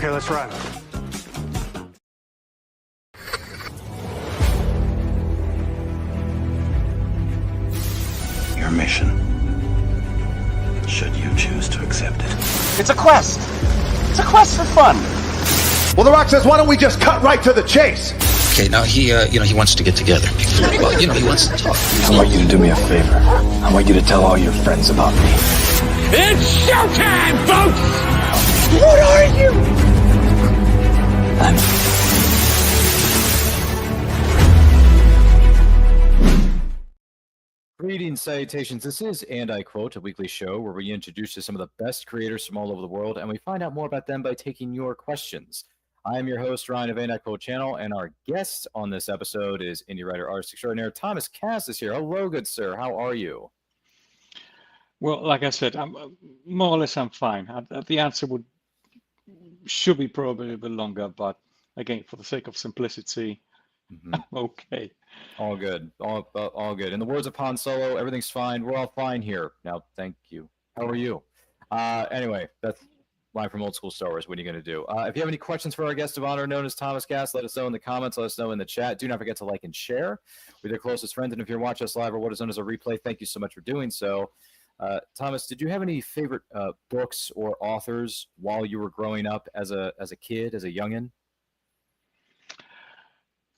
Okay, let's run. Your mission, should you choose to accept it. It's a quest! It's a quest for fun! Well, The Rock says, why don't we just cut right to the chase? Okay, now he wants to get together. Well, he wants to talk. I want you to do me a favor. I want you to tell all your friends about me. It's showtime, folks! What are you? Greetings, salutations. This is And I Quote, a weekly show where we introduce you to some of the best creators from all over the world, and we find out more about them by taking your questions. I am your host, Ryan of And I Quote channel, and our guest on this episode is indie writer, artist extraordinaire, Thomas Kast is here. Hello, good sir. How are you? Well, like I said, I'm more or less I'm fine. The answer should be probably a bit longer, but again, for the sake of simplicity, I'm okay. All good. All good. In the words of Han Solo, everything's fine. We're all fine here. Now, thank you. How are you? Anyway, that's line from Old School Star Wars. What are you going to do? If you have any questions for our guest of honor known as Thomas Kast, let us know in the comments. Let us know in the chat. Do not forget to like and share with your closest friends. And if you're watching us live or what is known as a replay, thank you so much for doing so. Thomas, did you have any favorite books or authors while you were growing up as a kid, as a youngin'?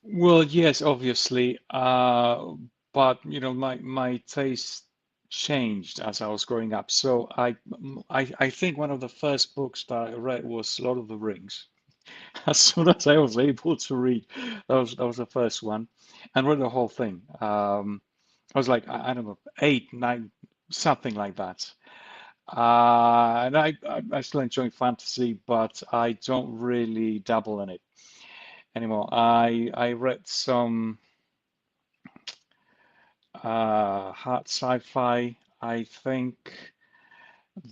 Well, yes, obviously, but my taste changed as I was growing up. So I think one of the first books that I read was Lord of the Rings. As soon as I was able to read, that was the first one, and read the whole thing. I was like, I don't know, 8, 9, something like that. And I still enjoy fantasy, but I don't really dabble in it anymore. I read some hard sci-fi. I think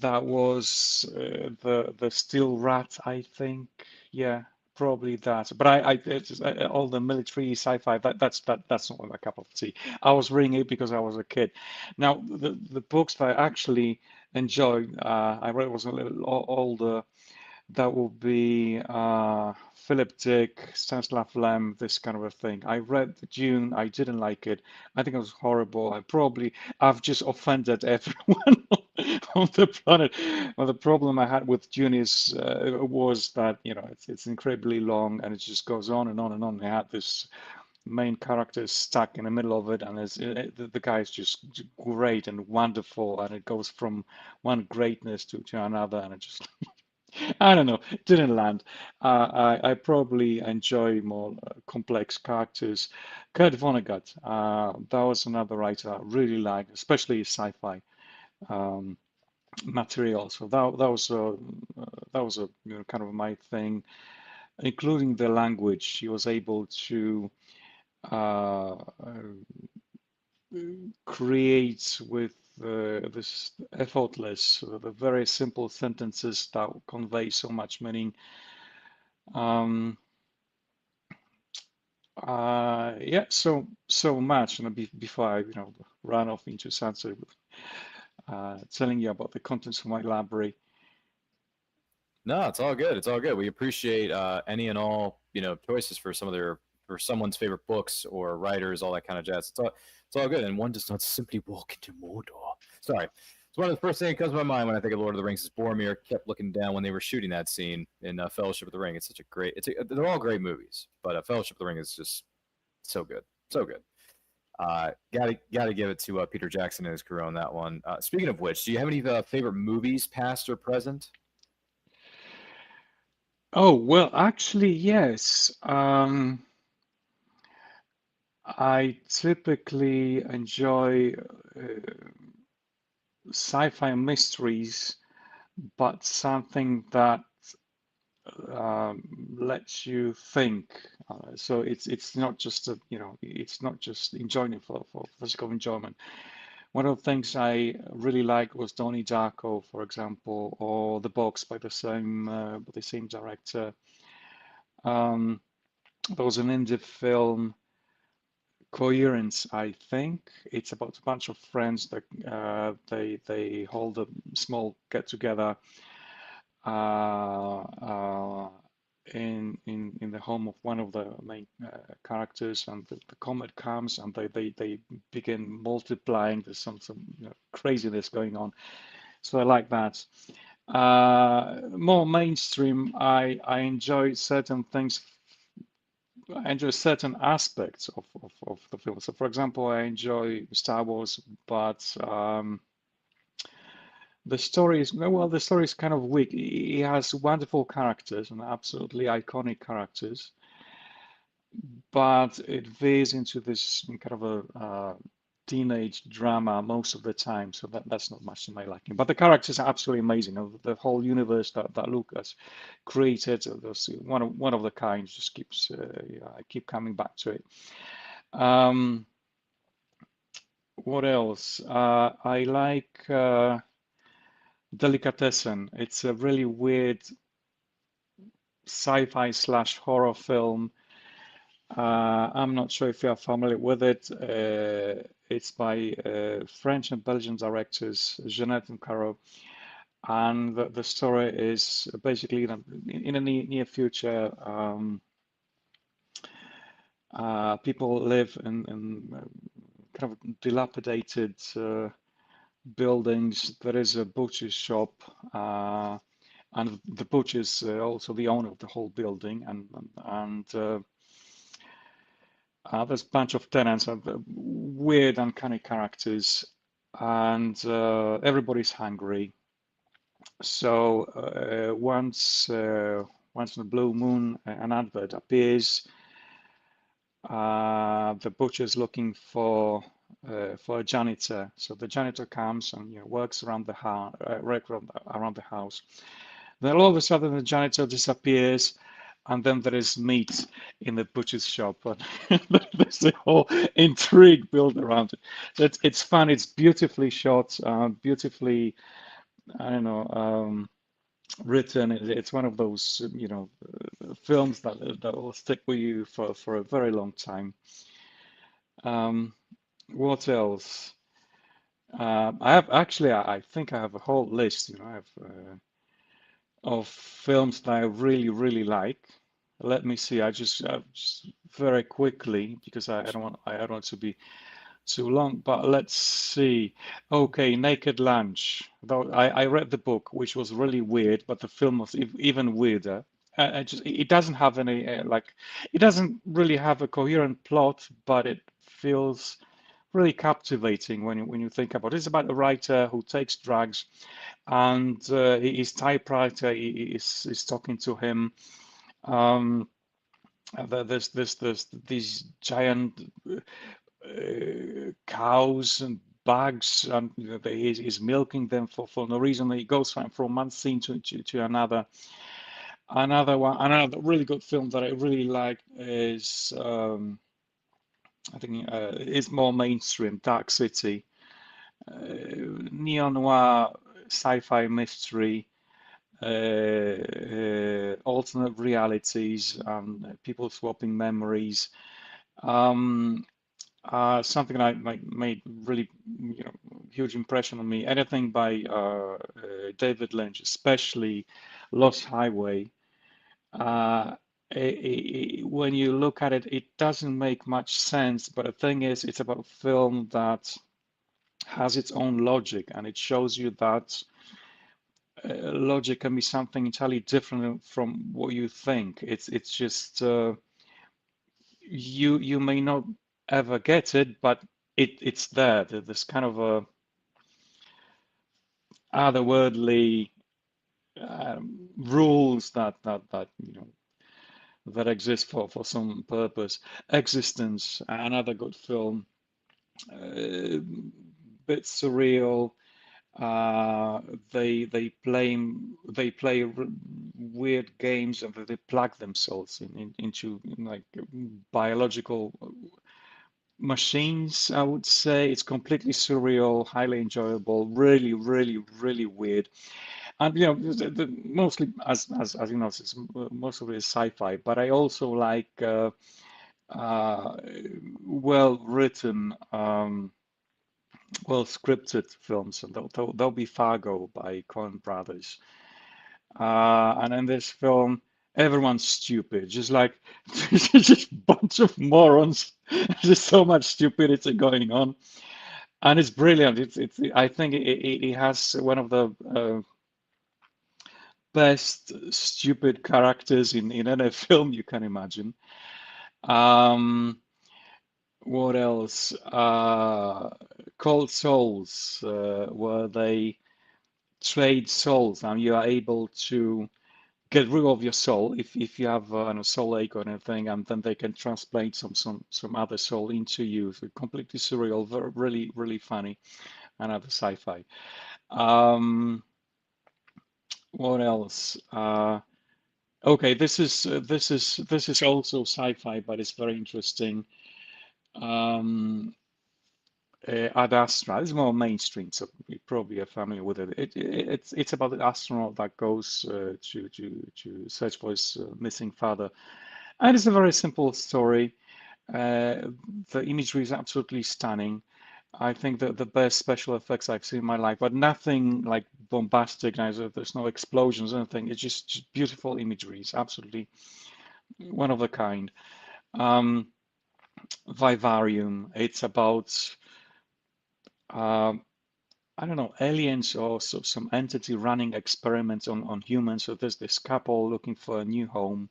that was the Steel Rat. I think, yeah, probably that. But all the military sci-fi that's not my cup of tea. I was reading it because I was a kid. Now the books that I actually enjoyed, I read was a little older. That would be Philip Dick, Stanislav Lem, this kind of a thing. I read Dune. I didn't like it. I think it was horrible. I've just offended everyone on the planet. Well, the problem I had with Dune was that it's incredibly long and it just goes on and on and on. They had this main character stuck in the middle of it, and the guy is just great and wonderful, and it goes from one greatness to another, and it just. I don't know, it didn't land. I probably enjoy more complex characters. Kurt Vonnegut, that was another writer I really liked, especially sci-fi material. So that was a kind of my thing, including the language. He was able to create with this effortless, the very simple sentences that convey so much meaning. Yeah, so much. And before I run off into sunset, telling you about the contents of my library. No, it's all good. It's all good. We appreciate any and all choices for someone's favorite books or writers, all that kind of jazz. It's all good. And one does not simply walk into Mordor. Sorry. It's one of the first things that comes to my mind when I think of Lord of the Rings is Boromir kept looking down when they were shooting that scene in Fellowship of the Ring. It's such a great. They're all great movies, but Fellowship of the Ring is just so good, so good. Gotta give it to Peter Jackson and his crew on that one. Speaking of which, do you have any favorite movies, past or present? Oh, well, actually, yes. I typically enjoy sci-fi mysteries, but something that lets you think. So it's not just it's not just enjoying for physical enjoyment. One of the things I really liked was Donnie Darko, for example, or The Box by the same director. There was an indie film, Coherence, I think. It's about a bunch of friends that they hold a small get together in the home of one of the main characters, and the comet comes, and they begin multiplying. There's some craziness going on, so I like that. More mainstream, I enjoy certain things. I enjoy certain aspects of the film. So, for example, I enjoy Star Wars, but the story is, well, the story is kind of weak. It has wonderful characters and absolutely iconic characters, but it veers into this kind of a teenage drama most of the time, so that's not much to my liking. But the characters are absolutely amazing. The whole universe that Lucas created, there's one of the kind, just keeps I keep coming back to it. What else? I like Delicatessen. It's a really weird sci-fi / horror film. I'm not sure if you are familiar with it. It's by French and Belgian directors Jeanette and Caro, and the story is basically in a near future, people live in kind of dilapidated buildings. There is a butcher's shop, and the butcher is also the owner of the whole building, and there's a bunch of tenants and weird, uncanny characters, and everybody's hungry. So once in a blue moon, an advert appears. The butcher's looking for a janitor. So the janitor comes and works around the house, around the house. Then all of a sudden the janitor disappears, and then there is meat in the butcher's shop, and there's a whole intrigue built around it. So it's fun. It's beautifully shot, beautifully, I don't know, written. It's one of those films that will stick with you for a very long time. What else? I have actually, I think I have a whole list. I have of films that I really like. Let me see. I just very quickly, because I don't want to be too long, but let's see. Okay, Naked Lunch. Though I read the book, which was really weird, but the film was even weirder. It doesn't have any it doesn't really have a coherent plot, but it feels really captivating when you think about it. It's about a writer who takes drugs, and his typewriter is talking to him. There's these giant cows and bugs, and he's milking them for no reason. He goes from one scene to another. Another really good film that I really like is I think it's more mainstream, Dark City, neo-noir sci-fi mystery, alternate realities, and people swapping memories. Something that made really huge impression on me. Anything by David Lynch, especially Lost Highway. When you look at it, it doesn't make much sense, but the thing is, it's about a film that has its own logic, and it shows you that logic can be something entirely different from what you think. It's just you may not ever get it, but it's there. There's kind of a otherworldly rules that that exist for some purpose. Existence, another good film, bit surreal. They play weird games, and they plug themselves into like biological machines. I would say it's completely surreal, highly enjoyable, really weird. And mostly, as you know, most of it is sci-fi, but I also like well-written, well-scripted films, and there'll be Fargo by Coen Brothers. And in this film, everyone's stupid, just like just a bunch of morons. There's so much stupidity going on, and it's brilliant. It's I think it has one of the best stupid characters in any film you can imagine. What else? Cold Souls, where they trade souls, and you are able to get rid of your soul if you have a soul ache or anything, and then they can transplant some other soul into you. So completely surreal, really really funny, another sci-fi. What else? Okay, this is also sci-fi, but it's very interesting. Ad Astra. It's more mainstream, so you probably are familiar with it. It's about the astronaut that goes to search for his missing father, and it's a very simple story. The imagery is absolutely stunning. I think that the best special effects I've seen in my life, but nothing like bombastic. There's no explosions or anything. It's just beautiful imagery. It's absolutely one of a kind. Vivarium. It's about I don't know, aliens or some entity running experiments on humans. So there's this couple looking for a new home.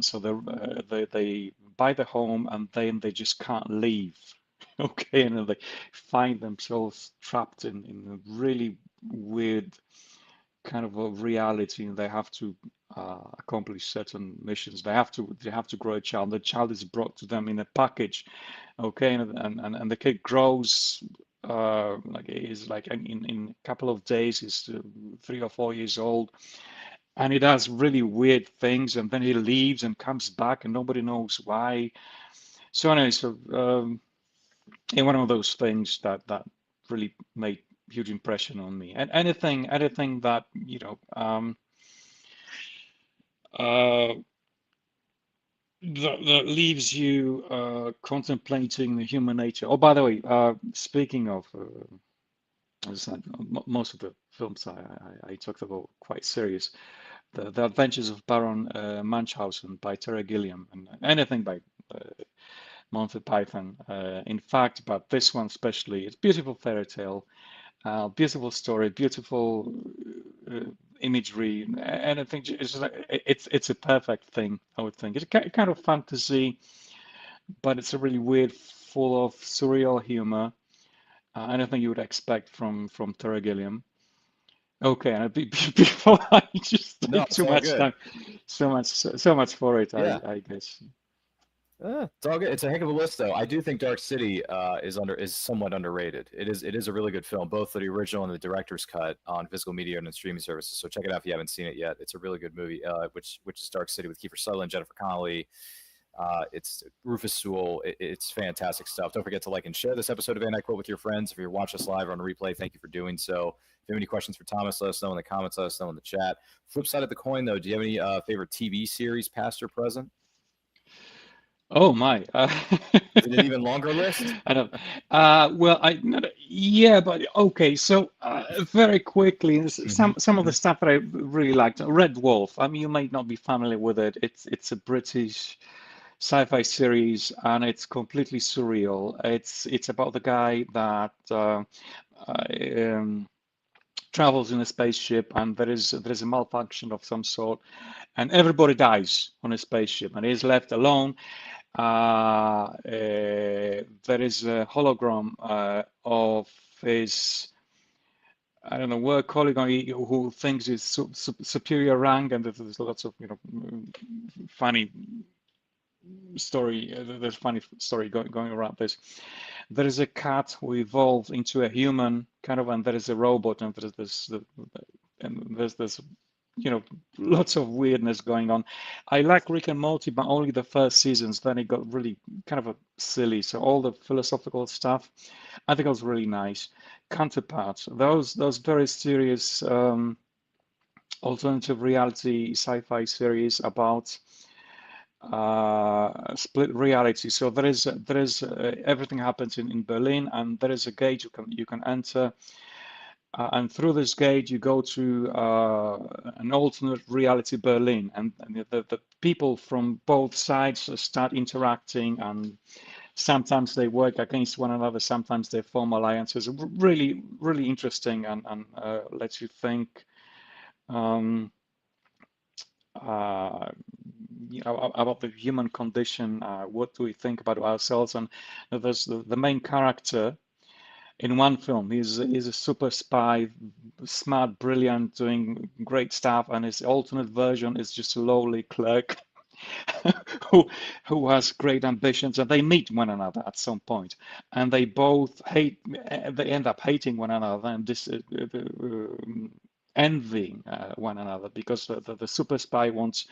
So they buy the home and then they just can't leave. Okay, and then they find themselves trapped in a really weird kind of a reality, and they have to accomplish certain missions. They have to grow a child. The child is brought to them in a package, okay, and the kid grows like is like in a couple of days. He's 3 or 4 years old, and he does really weird things, and then he leaves and comes back, and nobody knows why. So anyway, one of those things that really made huge impression on me. And anything that that leaves you contemplating the human nature. Oh, by the way, speaking of, as I said, most of the films I talked about quite serious. The Adventures of Baron Munchausen by Terry Gilliam, and anything by Monty Python. In fact, but this one especially, it's beautiful fairy tale, beautiful story, beautiful imagery, and I think it's a perfect thing. I would think it's kind of fantasy, but it's a really weird, full of surreal humor. Anything you would expect from Terry Gilliam. Okay, and before I just No, take it's too all much good. time, so much for it, Yeah. I guess. It's all good. It's a heck of a list, though. I do think Dark City is somewhat underrated. It is a really good film, both the original and the director's cut on physical media and on streaming services. So check it out if you haven't seen it yet. It's a really good movie, which is Dark City with Kiefer Sutherland, Jennifer Connelly. It's Rufus Sewell. It's fantastic stuff. Don't forget to like and share this episode of Anti Quote with your friends. If you're watching us live or on replay, thank you for doing so. If you have any questions for Thomas, let us know in the comments. Let us know in the chat. Flip side of the coin, though, do you have any favorite TV series, past or present? Oh my. Is it an even longer list? I don't. Well, yeah, but okay. So very quickly, some of the stuff that I really liked. Red Wolf. I mean, you might not be familiar with it. It's a British sci-fi series, and it's completely surreal. It's about the guy that travels in a spaceship, and there is a malfunction of some sort, and everybody dies on a spaceship, and he's left alone. There is a hologram of his, I don't know, work colleague who thinks he's superior rank, and there's lots of funny story. There's funny story going around this. There is a cat who evolved into a human kind of, and there is a robot, and there's this lots of weirdness going on. I like Rick and Morty, but only the first seasons. Then it got really kind of silly. So all the philosophical stuff, I think it was really nice. Counterparts, those very serious alternative reality sci-fi series about split reality. So there is everything happens in Berlin, and there is a gate you can enter. and through this gate you go to an alternate reality Berlin, and the people from both sides start interacting, and sometimes they work against one another, sometimes they form alliances. Really, really interesting, and lets you think, about the human condition. What do we think about ourselves? And there's the main character in one film. He's a super spy, smart, brilliant, doing great stuff, and his alternate version is just a lowly clerk who has great ambitions, and they meet one another at some point, and they both hate. They end up hating one another and envying one another, because the super spy wants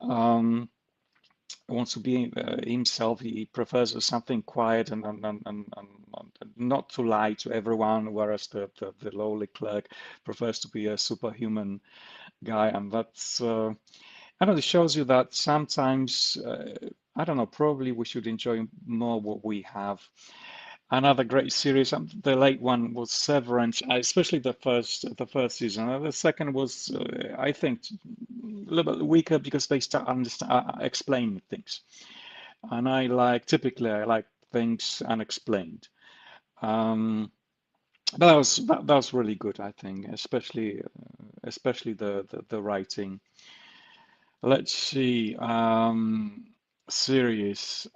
to be himself. He prefers something quiet and not to lie to everyone, whereas the lowly clerk prefers to be a superhuman guy. And that's I don't know, it shows you that sometimes I don't know, probably we should enjoy more what we have. Another great series, the late one was Severance, especially the first season. The second was, I think, a little bit weaker because they start explaining things, and typically I like things unexplained. But that was really good, I think, especially the writing. Let's see, series.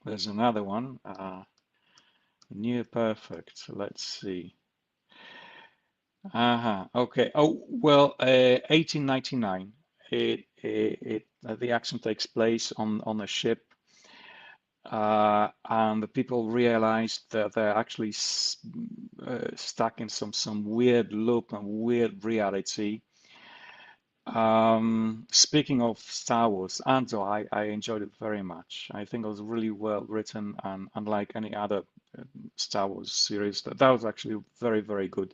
There's another one, Near Perfect. Let's see. Okay. Oh, well, 1899. The action takes place on a ship, and the people realize that they're actually stuck in some weird loop and weird reality. Speaking of Star Wars, Andor, I enjoyed it very much. I think it was really well written, and unlike any other Star Wars series, that was actually very, very good.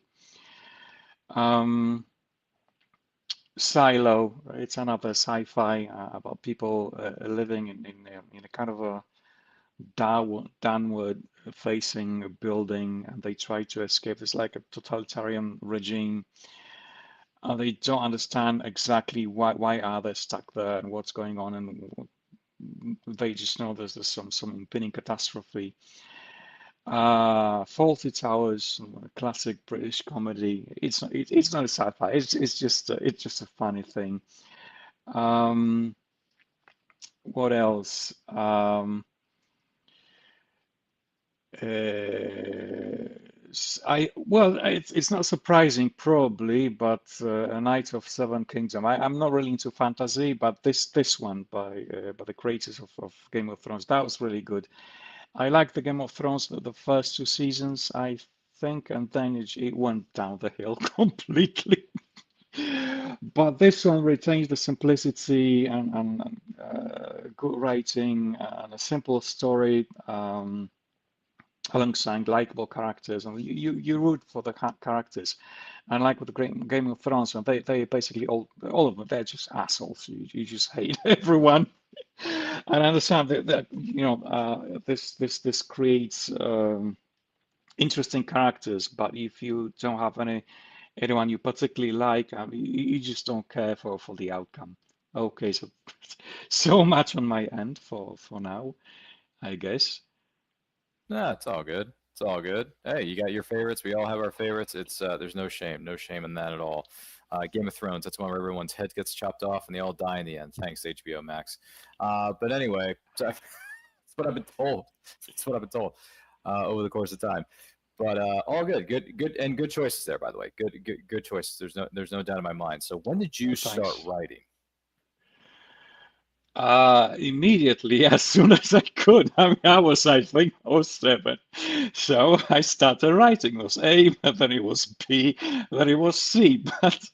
Silo, it's another sci-fi about people living in a kind of a downward facing building, and they try to escape. It's like a totalitarian regime. They don't understand exactly why are they stuck there and what's going on, and they just know there's some impending catastrophe. Fawlty Towers, classic British comedy. It's not a sci-fi. It's just a funny thing. What else? It's not surprising probably, but A Knight of Seven Kingdom. I'm not really into fantasy, but this one by the creators of Game of Thrones, that was really good. I like the Game of Thrones the first two seasons, I think, and then it went down the hill completely. But this one retains the simplicity and good writing and a simple story. Alongside likable characters, and you root for the characters. And like with the Great Game of Thrones, and they basically all of them, they're just assholes. You just hate everyone. And I understand that this creates interesting characters, but if you don't have anyone you particularly like, you just don't care for the outcome. Okay, so much on my end for now, I guess. No, it's all good. It's all good. Hey, you got your favorites. We all have our favorites. It's there's no shame in that at all. Game of Thrones, that's one where everyone's head gets chopped off and they all die in the end. Thanks, HBO Max. But anyway, that's what I've been told. It's what I've been told over the course of time. But all good and good choices there, by the way. Good choices. There's no doubt in my mind. So when did you start writing? Immediately, as soon as I could. I think I was 7. So I started writing. It was A, then it was B, then it was C. But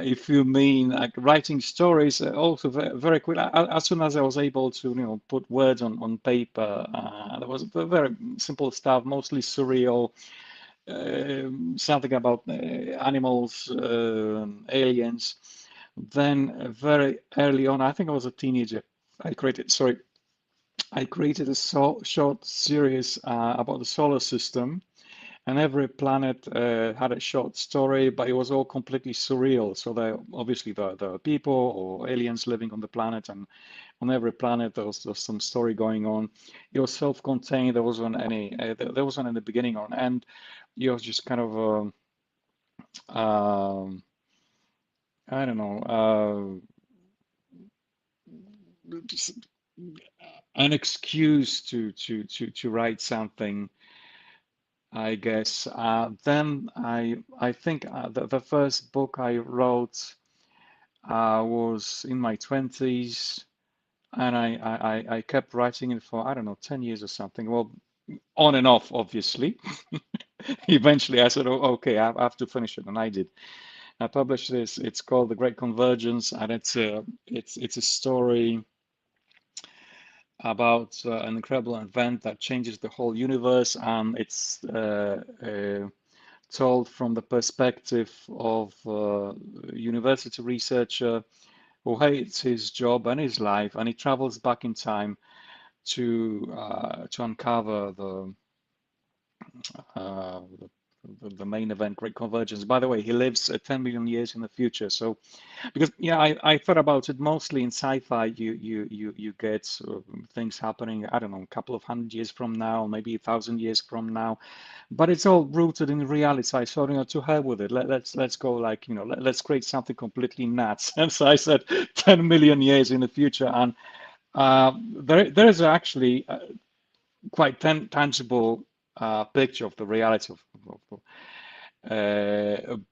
if you mean like writing stories, also very quick. As soon as I was able to, put words on paper, there was very simple stuff, mostly surreal. Something about animals, aliens. Then very early on, I think I was a teenager, I created a short series about the solar system, and every planet had a short story, but it was all completely surreal. So obviously there are people or aliens living on the planet, and on every planet there was some story going on. It was self-contained. There wasn't any beginning or an end. It was just kind of I don't know, just an excuse to write something, I guess. Then I think the first book I wrote was in my 20s, and I kept writing it for, I don't know, 10 years or something. Well, on and off, obviously. Eventually, I said, "Oh, okay, I have to finish it," and I did. I published this. It's called The Great Convergence, and it's a story about an incredible event that changes the whole universe, and it's told from the perspective of a university researcher who hates his job and his life, and he travels back in time to uncover the main event, Great Convergence. By the way, he lives 10 million years in the future. So, because I thought about it mostly in sci-fi. You get things happening, I don't know, a couple of 100 years from now, maybe 1,000 years from now, but it's all rooted in reality. So I thought, to hell with it. Let's go, like, let's create something completely nuts. And so I said 10 million years in the future, and there is actually quite tangible picture of the reality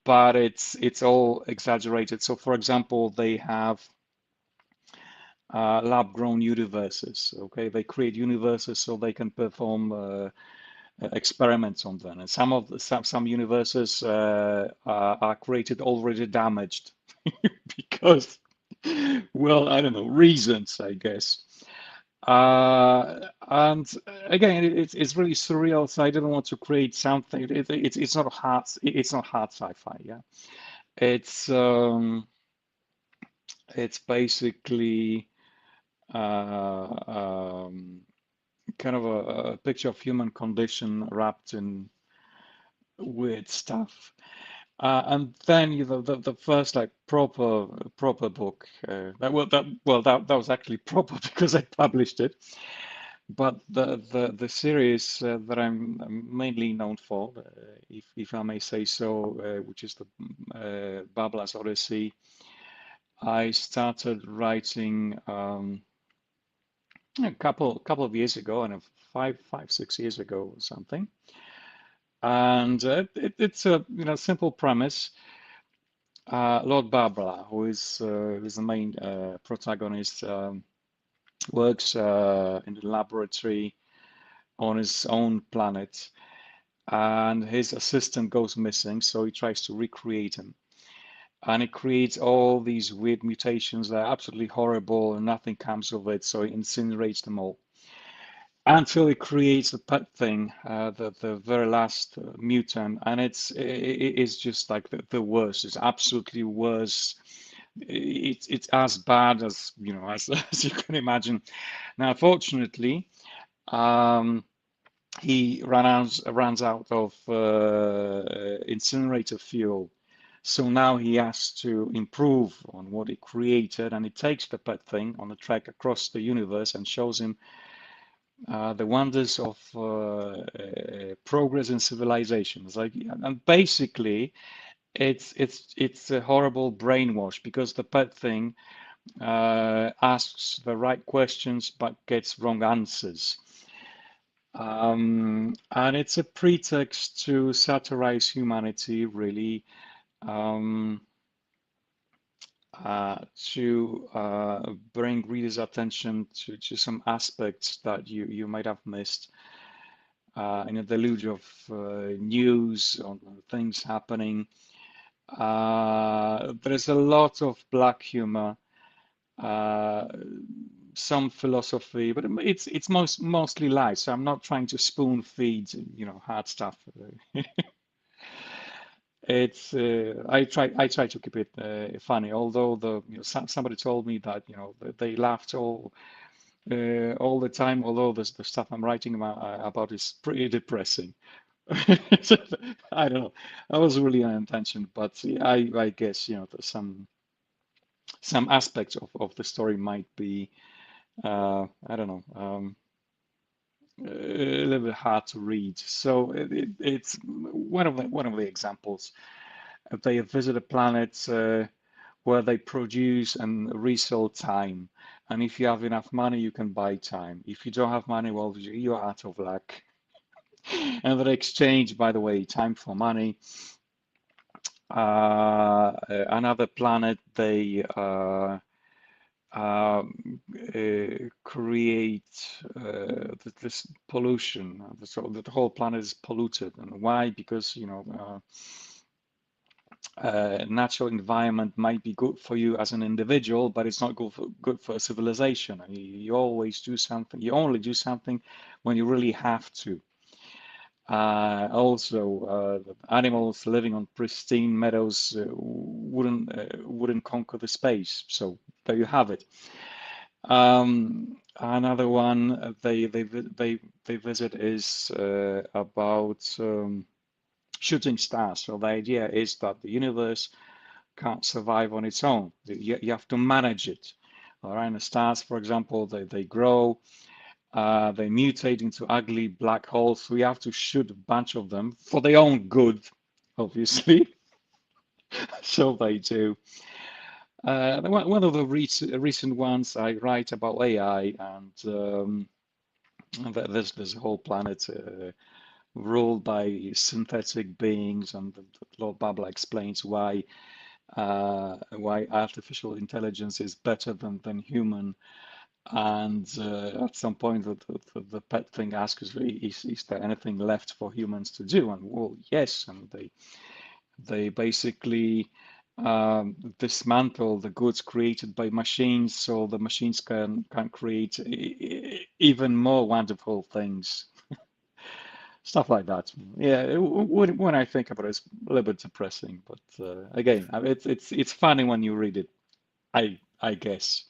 but it's all exaggerated. So, for example, they have lab-grown universes. Okay, they create universes so they can perform experiments on them, and some universes are created already damaged because, well, I don't know, reasons, I guess. And again, it's really surreal. So I didn't want to create something. It's not hard. It's not hard sci-fi. Yeah, it's basically kind of a picture of human condition wrapped in weird stuff. And then the first like proper book that was actually proper because I published it. But the series that I'm mainly known for, if I may say so, which is the Bablah's Odyssey, I started writing a couple of years ago, and 6 years ago or something. And it's a simple premise. Lord Bablah, who's the main protagonist, works in the laboratory on his own planet, and his assistant goes missing, so he tries to recreate him. And it creates all these weird mutations that are absolutely horrible, and nothing comes of it, so he incinerates them all. Until he creates the pet thing, the very last mutant, and it's just like the worst. It's absolutely worse. It's as bad as as you can imagine. Now, fortunately, he runs out of incinerator fuel. So now he has to improve on what he created, and he takes the pet thing on a trek across the universe and shows him the wonders of progress in civilizations. And basically, it's a horrible brainwash because the pet thing asks the right questions but gets wrong answers. And it's a pretext to satirize humanity, really, to bring readers' attention to some aspects that you might have missed in a deluge of news on things happening. There's a lot of black humor, some philosophy, but it's mostly light. So I'm not trying to spoon feed hard stuff. It's I try to keep it funny. Although somebody told me that they laughed all the time. Although the stuff I'm writing about is pretty depressing. I don't know. That was really unintentional, but I guess there's some aspects of the story might be I don't know a little bit hard to read. So it's one of the examples. They visit a planet where they produce and resell time. And if you have enough money, you can buy time. If you don't have money, well, you're out of luck. And they exchange, by the way, time for money. Another planet, they create this pollution. So the whole planet is polluted. And why? Because, natural environment might be good for you as an individual, but it's not good for a civilization. And you always do something. You only do something when you really have to. Also, animals living on pristine meadows wouldn't conquer the space. So there you have it. Another one they visit is about shooting stars. So the idea is that the universe can't survive on its own. You have to manage it. All right, and the stars, for example, they grow. They mutate into ugly black holes. So we have to shoot a bunch of them for their own good, obviously. So they do. One of the recent ones I write about AI, and there's a whole planet ruled by synthetic beings, and Lord Bablah explains why artificial intelligence is better than human. And at some point, the pet thing asks, is there anything left for humans to do? And well, yes, and they basically dismantle the goods created by machines, so the machines can create even more wonderful things. Stuff like that. Yeah, when I think about it, it's a little bit depressing, but again, it's funny when you read it, I guess.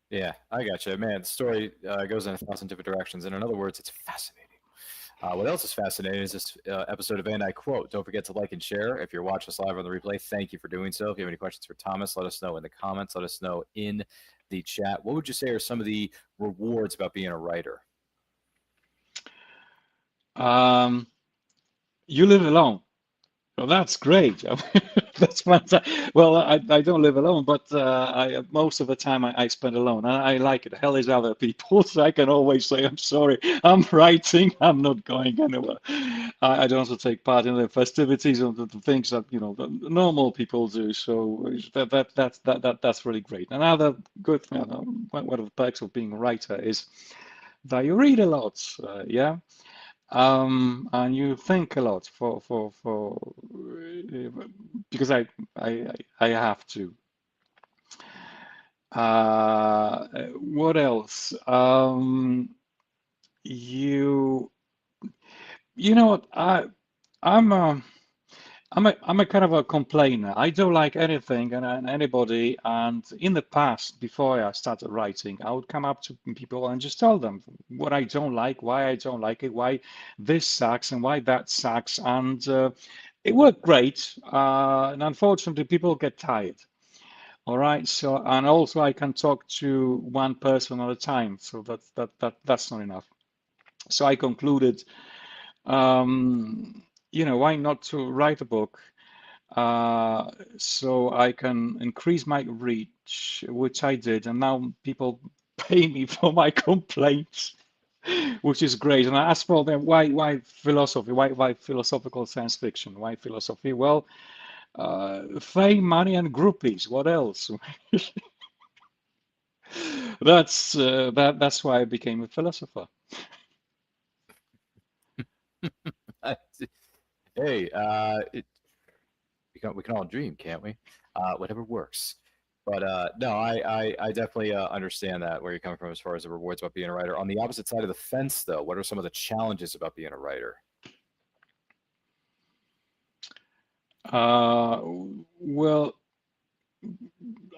Yeah, I gotcha. Man, the story goes in 1,000 different directions. And in other words, it's fascinating. What else is fascinating is this episode of And I Quote. Don't forget to like and share. If you're watching us live on the replay, thank you for doing so. If you have any questions for Thomas, let us know in the comments. Let us know in the chat. What would you say are some of the rewards about being a writer? You live alone. Well, that's great. That's fantastic. Well, I don't live alone, but most of the time I spend alone. And I like it. Hell is other people, so I can always say, I'm sorry, I'm writing, I'm not going anywhere. I don't also take part in the festivities or the things that the normal people do. So that's really great. Another good thing, one of the perks of being a writer is that you read a lot. Yeah. And you think a lot because I have to. What else? You know what? I'm a kind of a complainer. I don't like anything and anybody. And in the past, before I started writing, I would come up to people and just tell them what I don't like, why I don't like it, why this sucks and why that sucks. And it worked great. And unfortunately, people get tired. All right. So, and also I can talk to one person at a time. So that's not enough. So I concluded, why not to write a book so I can increase my reach, which I did, and now people pay me for my complaints, which is great. And I asked for them, why philosophy? Why philosophical science fiction? Why philosophy? Well, fame, money, and groupies. What else? That's why I became a philosopher. Hey, we can all dream, can't we? Whatever works. But no, I definitely understand that where you're coming from as far as the rewards about being a writer. On the opposite side of the fence, though, what are some of the challenges about being a writer? Well,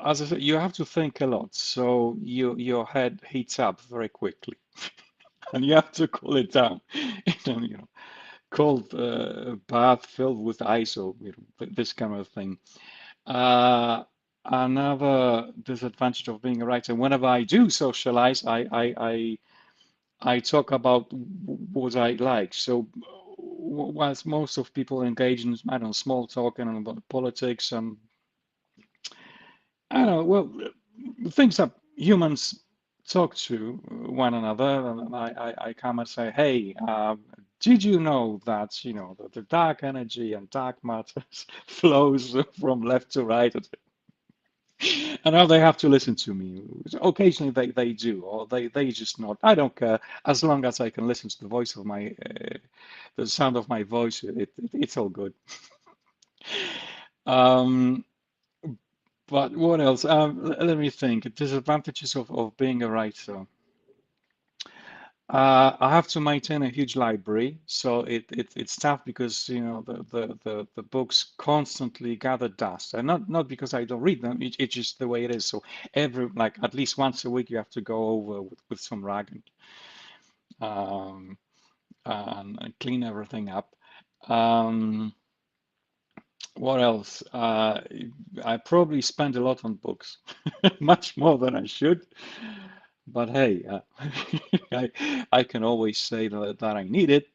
as I said, you have to think a lot. So your head heats up very quickly, and you have to cool it down. cold bath filled with ISO, this kind of thing. Another disadvantage of being a writer, whenever I do socialize, I talk about what I like. So whilst most of people engage in, I don't know, small talk and about politics and I don't know, well, things that humans talk to one another, and I come and say, hey, did you know that, the dark energy and dark matter flows from left to right? And now they have to listen to me. Occasionally they do, or they just not. I don't care. As long as I can listen to the voice of the sound of my voice, it's all good. But what else? Let me think. Disadvantages of being a writer. I have to maintain a huge library, so it's tough because the books constantly gather dust, and not because I don't read them. It's just the way it is. So like at least once a week you have to go over with some rag and clean everything up. What else? I probably spend a lot on books, much more than I should. But hey, I can always say that I need it,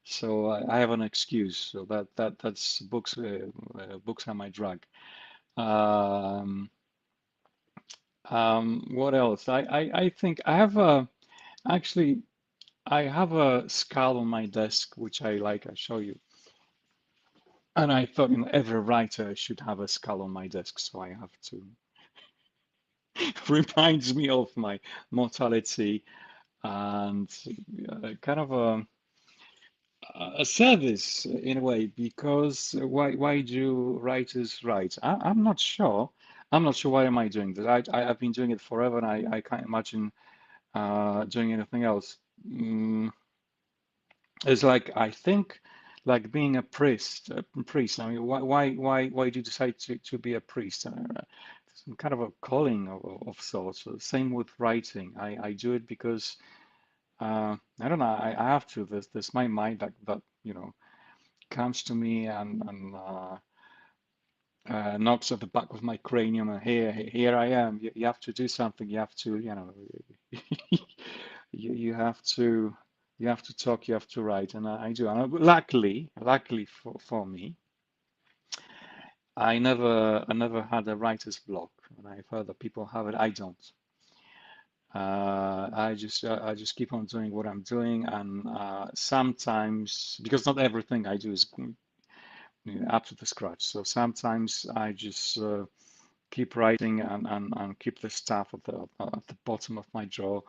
so I have an excuse. So that's books. Books are my drug. What else? I think I have actually I have a skull on my desk which I like. I'll show you. And I thought every writer should have a skull on my desk, so I have to. Reminds me of my mortality and kind of a service in a way, because why do writers write? I'm not sure. I'm not sure why am I doing this. I've been doing it forever, and I can't imagine doing anything else. It's like I think like being a priest. I mean, why do you decide to be a priest? Some kind of a calling of sorts. Same with writing. I do it because I don't know. I have to. There's my mind that comes to me and knocks at the back of my cranium, and here I am. You have to do something. You have to you have to talk. You have to write, and I do. And luckily for me, I never had a writer's block, and I've heard that people have it. I don't. I just keep on doing what I'm doing, and sometimes, because not everything I do is up to the scratch, so sometimes I just keep writing and keep the stuff at the bottom of my drawer,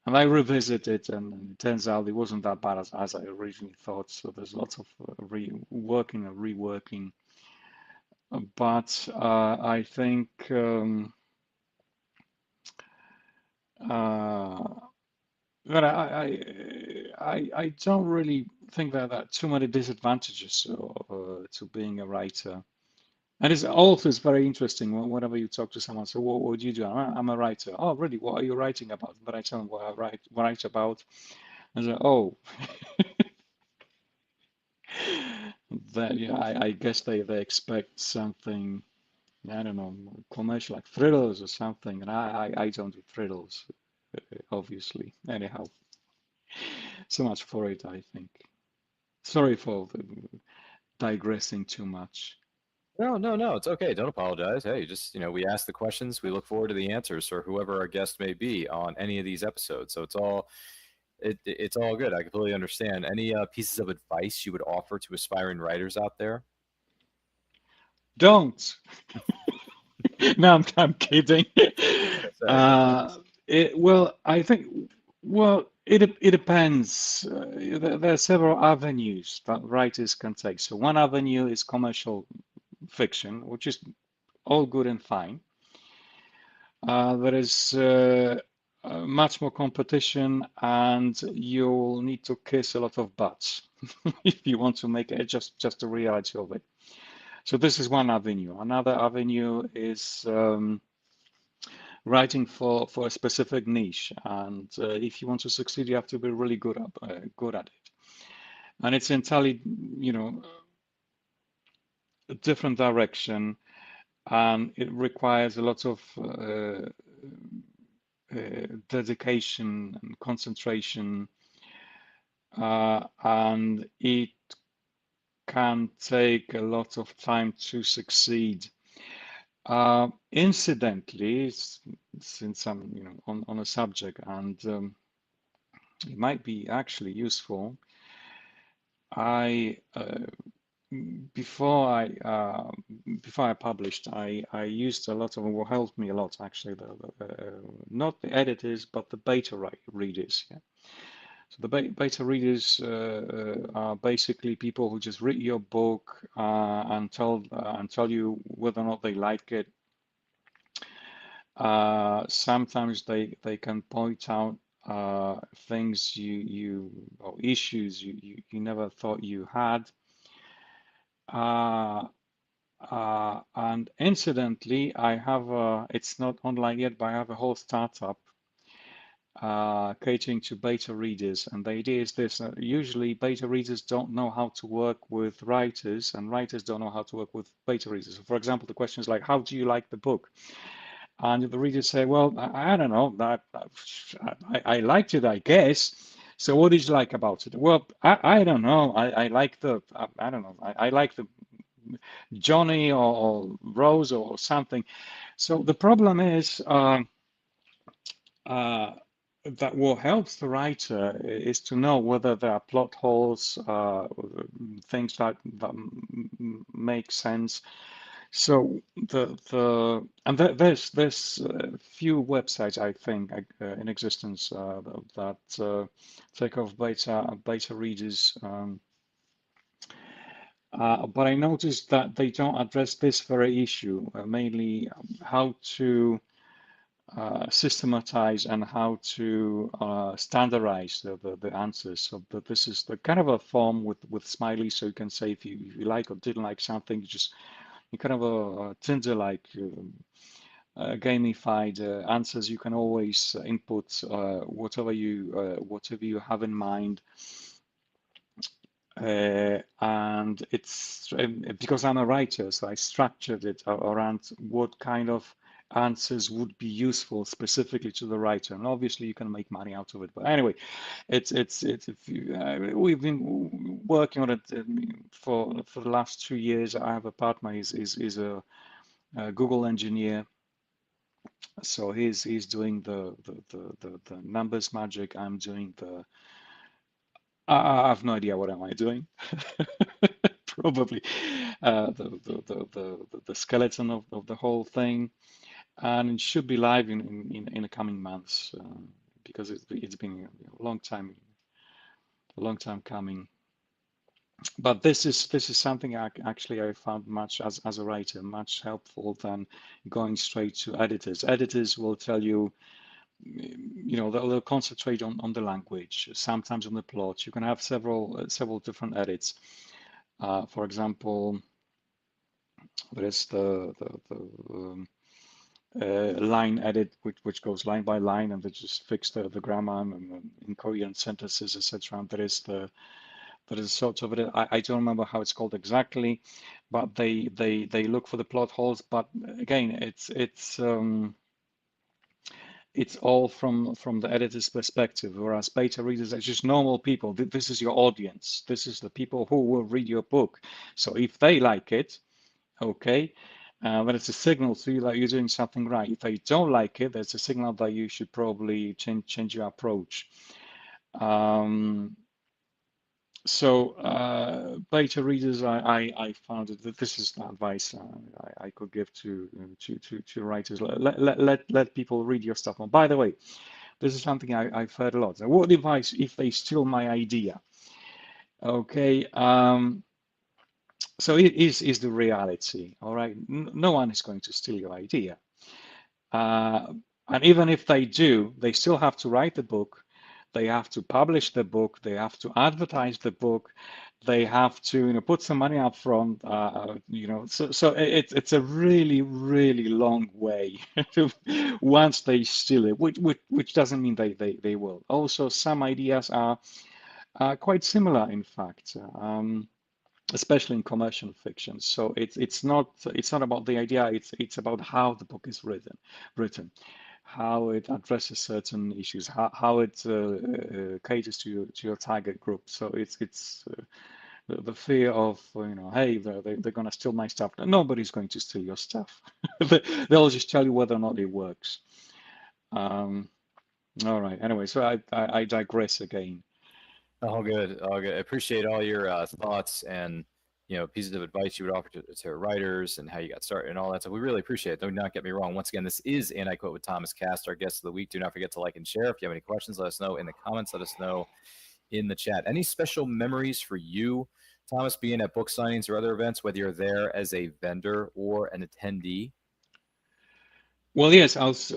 and I revisit it, and it turns out it wasn't that bad as I originally thought. So there's lots of reworking and reworking, but I think. But I don't really think that too many disadvantages to being a writer. And it's also very interesting whenever you talk to someone. So what do you do? I'm a writer. Oh, really? What are you writing about? But I tell them what I write about. And say, oh, that I guess they expect something. I don't know, commercial like thrillers or something. And I don't do thrillers, obviously. Anyhow. So much for it, I think. Sorry for digressing too much. No, it's okay. Don't apologize. Hey, just, we ask the questions. We look forward to the answers for whoever our guest may be on any of these episodes. So it's all good. I completely understand. Any pieces of advice you would offer to aspiring writers out there? Don't. No, I'm kidding. I think, it depends. There are several avenues that writers can take. So one avenue is commercial fiction, which is all good and fine. There is much more competition, and you'll need to kiss a lot of butts if you want to make it just the reality of it. So this is one avenue. Another avenue is writing for a specific niche, and if you want to succeed, you have to be really good at it. and it's entirely, a different direction, and it requires a lot of dedication and concentration, and it can take a lot of time to succeed. Incidentally, since I'm on a subject, and it might be actually useful, I before I published, I used a lot of what helped me a lot actually, not the editors but the beta readers. Yeah? So the beta readers are basically people who just read your book and tell you whether or not they like it. Sometimes they can point out things or issues you never thought you had. And incidentally, I have it's not online yet, but I have a whole startup catering to beta readers. And the idea is this: usually beta readers don't know how to work with writers, and writers don't know how to work with beta readers. So for example, the question is like, how do you like the book? And the readers say, well, I don't know, I liked it, I guess. So what did you like about it? Well, I don't know. I like the, I don't know. I like the Johnny or Rose or something. So the problem is that what helps the writer is to know whether there are plot holes, things that make sense. So there's few websites I think in existence that take off beta readers. But I noticed that they don't address this very issue, mainly how to systematize and how to standardize the answers. So that this is the kind of a form with smileys, so you can say if you like or didn't like something, you kind of a Tinder-like gamified answers. You can always input whatever you have in mind. And it's because I'm a writer, so I structured it around what kind of answers would be useful specifically to the writer, and obviously you can make money out of it. But anyway, we've been working on it for the last 2 years. I have a partner, is a Google engineer, so he's doing the numbers magic. I'm doing the I have no idea what am I doing. Probably the skeleton of the whole thing, and it should be live in the coming months because it's been a long time coming. But this is something actually I found much as a writer much helpful than going straight to editors. Editors will tell you, they'll concentrate on the language, sometimes on the plot. You can have several different edits. For example, there is the line edit, which goes line by line, and they just fix the grammar and incoherent sentences, etc. There is sort of it. I don't remember how it's called exactly, but they look for the plot holes. But again, it's all from the editor's perspective, whereas beta readers are just normal people. This is your audience. This is the people who will read your book. So if they like it, okay, then it's a signal to you that you're doing something right. If they don't like it, there's a signal that you should probably change your approach. So beta readers, I found that this is the advice I could give to writers. Let people read your stuff. And by the way, this is something I've heard a lot. So what if they steal my idea? Okay, so it is the reality. All right, no one is going to steal your idea, and even if they do, they still have to write the book. They have to publish the book. They have to advertise the book. They have to, put some money up front. So it's a really, really long way once they steal it, which doesn't mean they will. Also, some ideas are Quite similar, in fact, especially in commercial fiction. So it's not about the idea. It's about how the book is written, how it addresses certain issues, how it caters to your target group. So it's the fear of, hey, they're going to steal my stuff. Nobody's going to steal your stuff. They'll just tell you whether or not it works. All right. Anyway, so I digress again. All good, all good. I appreciate all your thoughts and pieces of advice you would offer to writers and how you got started and all that stuff. We really appreciate it. Do not get me wrong. Once again, this is And I Quote with Thomas Kast, our guest of the week. Do not forget to like and share. If you have any questions, let us know in the comments. Let us know in the chat. Any special memories for you, Thomas, being at book signings or other events, whether you're there as a vendor or an attendee? Well, yes, I was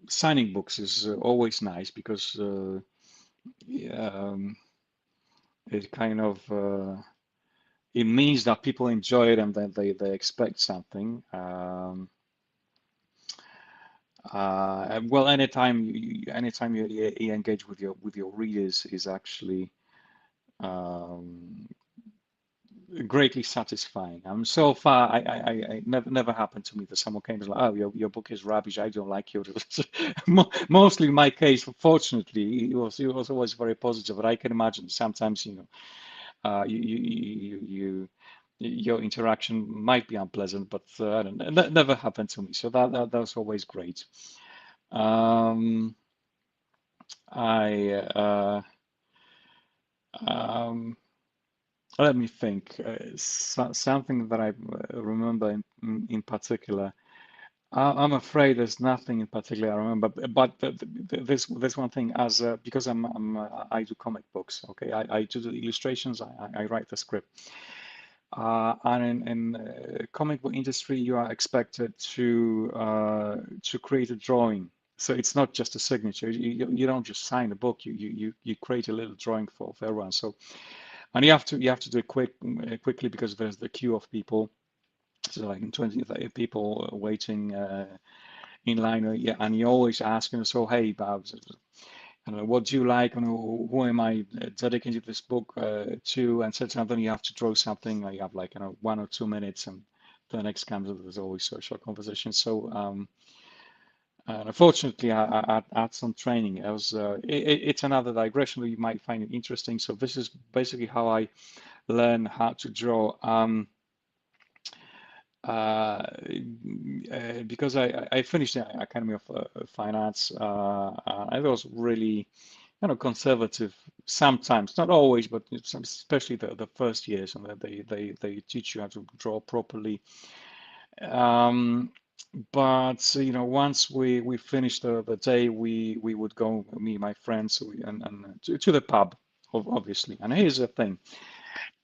signing books is always nice because it kind of it means that people enjoy it and that they expect something. Well, anytime you engage with your readers is actually greatly satisfying. So far, I never happened to me that someone came and was like, "Oh, your book is rubbish. I don't like you." Mostly in my case, fortunately, it was always very positive. But I can imagine sometimes, your interaction might be unpleasant, but I don't know, that never happened to me. So that was always great. Let me think. Something that I remember in particular. I'm afraid there's nothing in particular I remember, but this one thing, as because I do comic books. Okay, I do the illustrations. I write the script. And in comic book industry, you are expected to create a drawing. So it's not just a signature. You don't just sign a book. You create a little drawing for everyone. So, and you have to do it quickly because there's the queue of people. So like 20, 30 people waiting in line. Yeah, and you always ask, so hey, what do you like? Who am I dedicating this book to? And then you have to draw something. You have like 1 or 2 minutes, and the next comes. There's always social conversation. So unfortunately, I had some training. It's another digression. You might find it interesting. So this is basically how I learn how to draw. Because I finished the Academy of Fine Arts. I was really conservative sometimes, not always, but especially the first years, and they teach you how to draw properly. But once we finished the day, we would go, me and my friends, and to the pub, obviously. And here's the thing.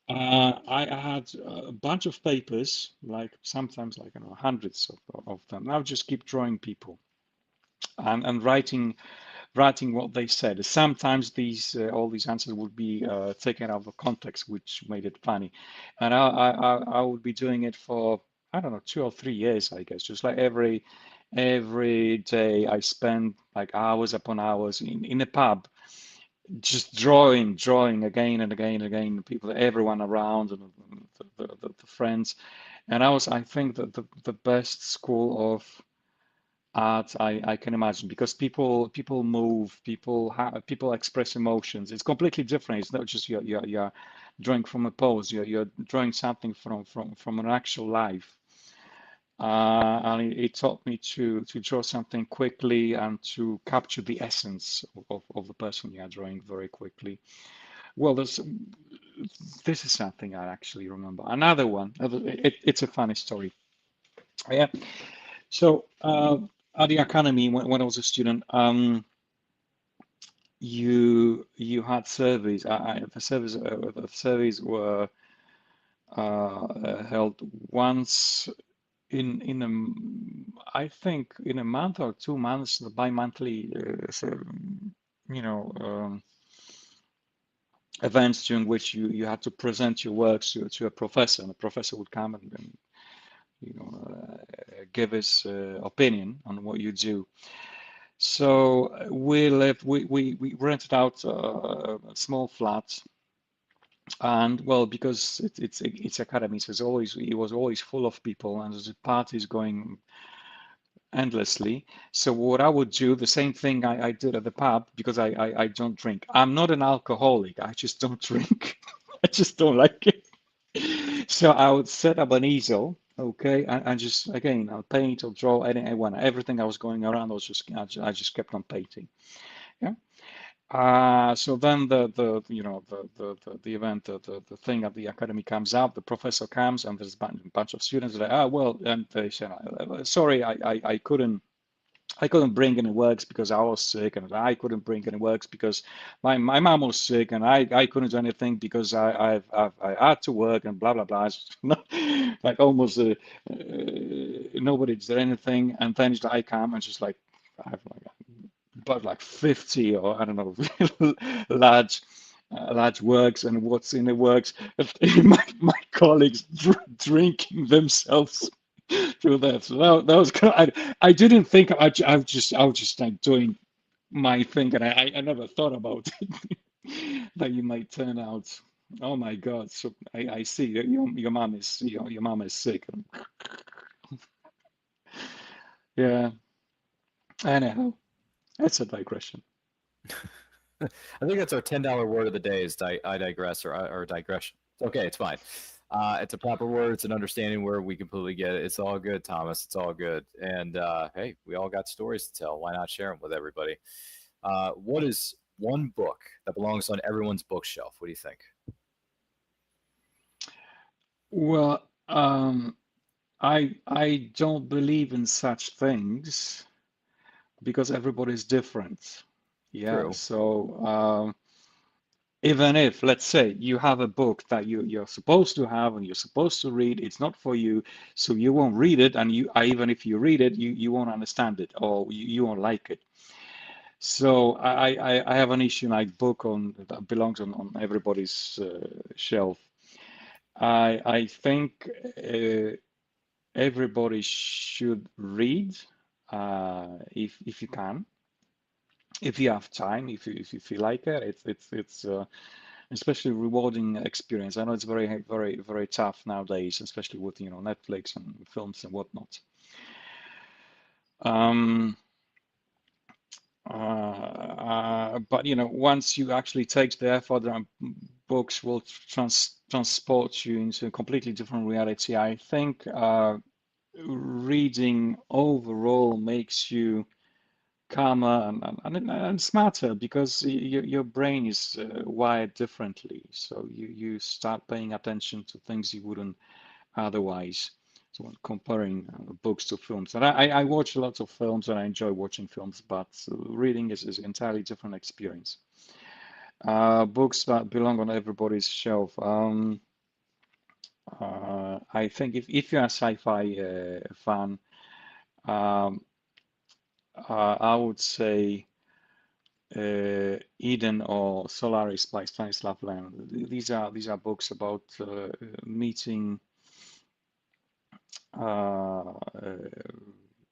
I had a bunch of papers, like sometimes like hundreds of them. I would just keep drawing people and writing what they said. Sometimes all these answers would be taken out of context, which made it funny. And I would be doing it for, I don't know, 2 or 3 years, I guess. Just like every day I spend like hours upon hours in a pub, just drawing again and again and again, people, everyone around, and the friends. And I think that the best school of art I can imagine, because people move, people express emotions. It's completely different. It's not just you're drawing from a pose. You're drawing something from an actual life. And it taught me to draw something quickly and to capture the essence of the person you are drawing very quickly. Well, this is something I actually remember. Another one, it's a funny story. Yeah. So at the academy, when I was a student, you had surveys. The surveys were held once I think in a month or 2 months, the bi-monthly events during which you had to present your works to a professor, and the professor would come and give his opinion on what you do. So we rented out a small flat, and well, because it's academy, so it was always full of people, and there's parties going endlessly. So what I would do, the same thing I did at the pub, because I don't drink. I'm not an alcoholic. I just don't drink. I just don't like it. So I would set up an easel, okay, and just again I'll paint or draw everything I was going around. I just kept on painting. Yeah. So then the event, the thing at the academy comes up, the professor comes, and there's a bunch of students that are, well, and they say, sorry, I couldn't bring any works because I was sick, and I couldn't bring any works because my mom was sick, and I couldn't do anything because I had to work, and blah blah blah. It's like almost nobody did anything, and then I come and just like I have like 50 or I don't know large works, and what's in the works, my colleagues drinking themselves through that. So that was kind of, I didn't think I was just like doing my thing, and I never thought about it that you might turn out. Oh my God! So I see your mom is your mom is sick. Yeah. Anyhow, that's a digression. I think that's our $10 word of the day is I digress or digression. Okay, it's fine. It's a proper word. It's an understanding word. We completely get it. It's all good, Thomas. It's all good. And hey, we all got stories to tell. Why not share them with everybody? What is one book that belongs on everyone's bookshelf? What do you think? Well, I don't believe in such things because everybody's different. Yeah. True. So even if, let's say, you have a book that you're supposed to have and you're supposed to read, it's not for you, so you won't read it, and even if you read it, you won't understand it, or you won't like it. So I have an issue like book that belongs on everybody's shelf. I think everybody should read if you can, if you have time, if you feel like it. It's especially rewarding experience. I know it's very tough nowadays, especially with Netflix and films and whatnot. But once you actually take the effort, books will transport you into a completely different reality. I think reading overall makes you calmer and smarter because your brain is wired differently. So you start paying attention to things you wouldn't otherwise. So when comparing books to films, and I watch a lot of films and I enjoy watching films, but reading is an entirely different experience. Books that belong on everybody's shelf. I think if you're a sci-fi fan, I would say Eden or Solaris by Stanislav Lem. These are books about meeting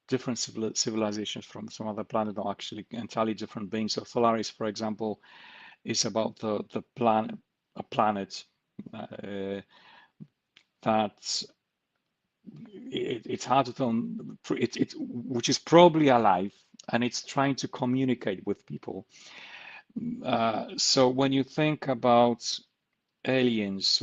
different civilizations from some other planet, or actually entirely different beings. So Solaris, for example, is about the planet, a planet that it's hard to tell, which is probably alive, and it's trying to communicate with people. So when you think about aliens,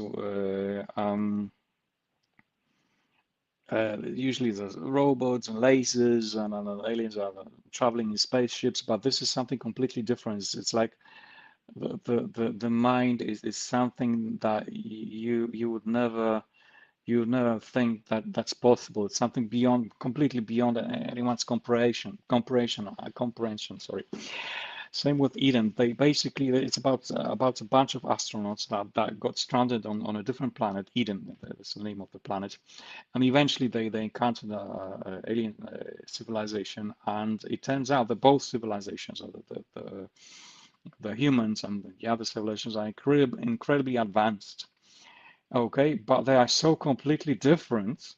usually there's robots and lasers, and aliens are traveling in spaceships, but this is something completely different. It's like the mind is something that you would never think that's possible. It's something completely beyond anyone's comprehension. Sorry. Same with Eden. It's about a bunch of astronauts that got stranded on a different planet. Eden is the name of the planet, and eventually they encountered an alien civilization, and it turns out that both civilizations, the humans and the other civilizations, are incredibly advanced. Okay, but they are so completely different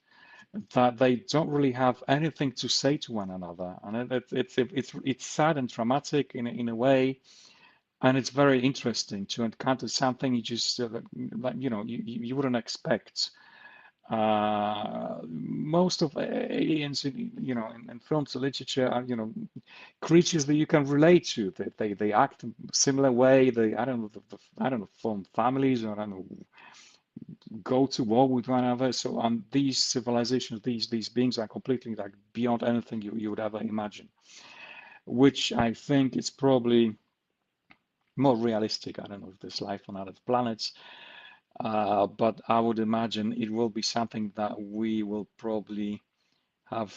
that they don't really have anything to say to one another, and it's sad and dramatic in a way, and it's very interesting to encounter something you just like you wouldn't expect. Most of aliens, in films and literature are, creatures that you can relate to. They act in a similar way. They, I don't know, I don't know, form families, or I don't know, go to war with one another. So these civilizations, these beings are completely like beyond anything you would ever imagine, which I think is probably more realistic. I don't know if there's life on other planets, but I would imagine it will be something that we will probably have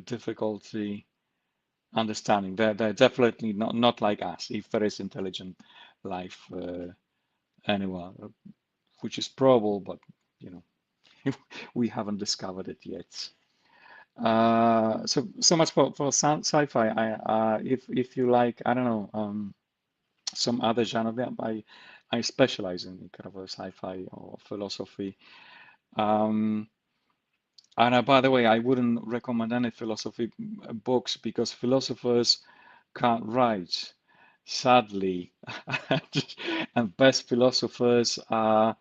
difficulty understanding. They're definitely not like us, if there is intelligent life anywhere, which is probable, but we haven't discovered it yet. So much for sci-fi. If you like, I don't know, some other genre, I specialize in kind of a sci-fi or philosophy. And by the way, I wouldn't recommend any philosophy books because philosophers can't write, sadly. And best philosophers are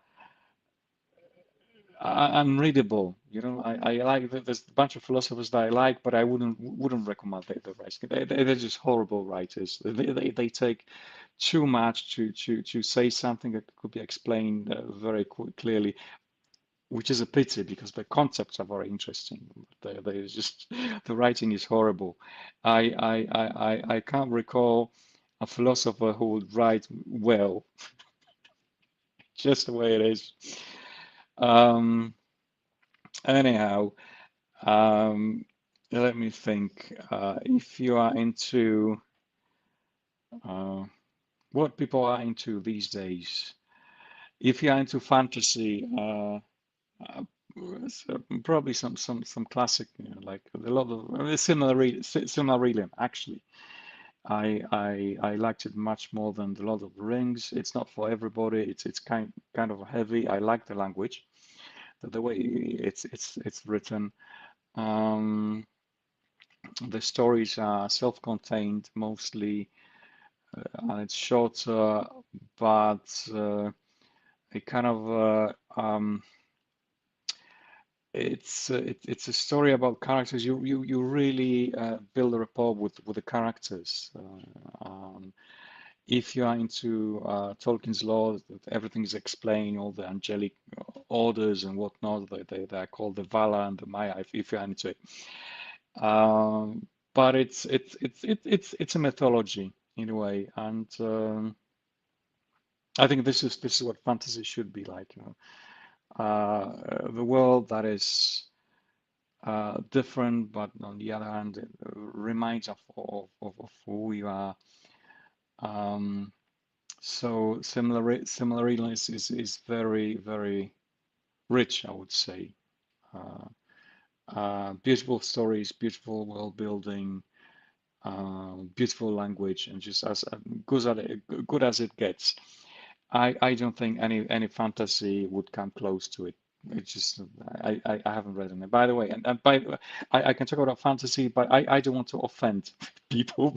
unreadable. I like there's a bunch of philosophers that I like, but I wouldn't recommend the writing. They're just horrible writers. They take too much to say something that could be explained very clearly, which is a pity because the concepts are very interesting. They just the writing is horrible. I can't recall a philosopher who would write well, just the way it is. Anyhow, let me think. If you are into what people are into these days, if you are into fantasy, so probably some classic, like a lot of Silmarillion. Actually, I liked it much more than the Lord of the Rings. It's not for everybody. It's kind of heavy. I like the language, the way it's written. The stories are self-contained mostly, and it's shorter, but it kind of it's a story about characters. You really build a rapport with the characters. If you are into Tolkien's lore, everything is explained, all the angelic orders and whatnot. They are called the Vala and the Maya. If you're into it, but it's a mythology in a way, and I think this is what fantasy should be like. The world that is different, but on the other hand, it reminds of who we are. So similarly is very, very rich, I would say. Beautiful stories, beautiful world building, beautiful language, and just as good as it gets. I don't think any fantasy would come close to it. It's just I haven't read it. By the way, and I can talk about fantasy, but I don't want to offend people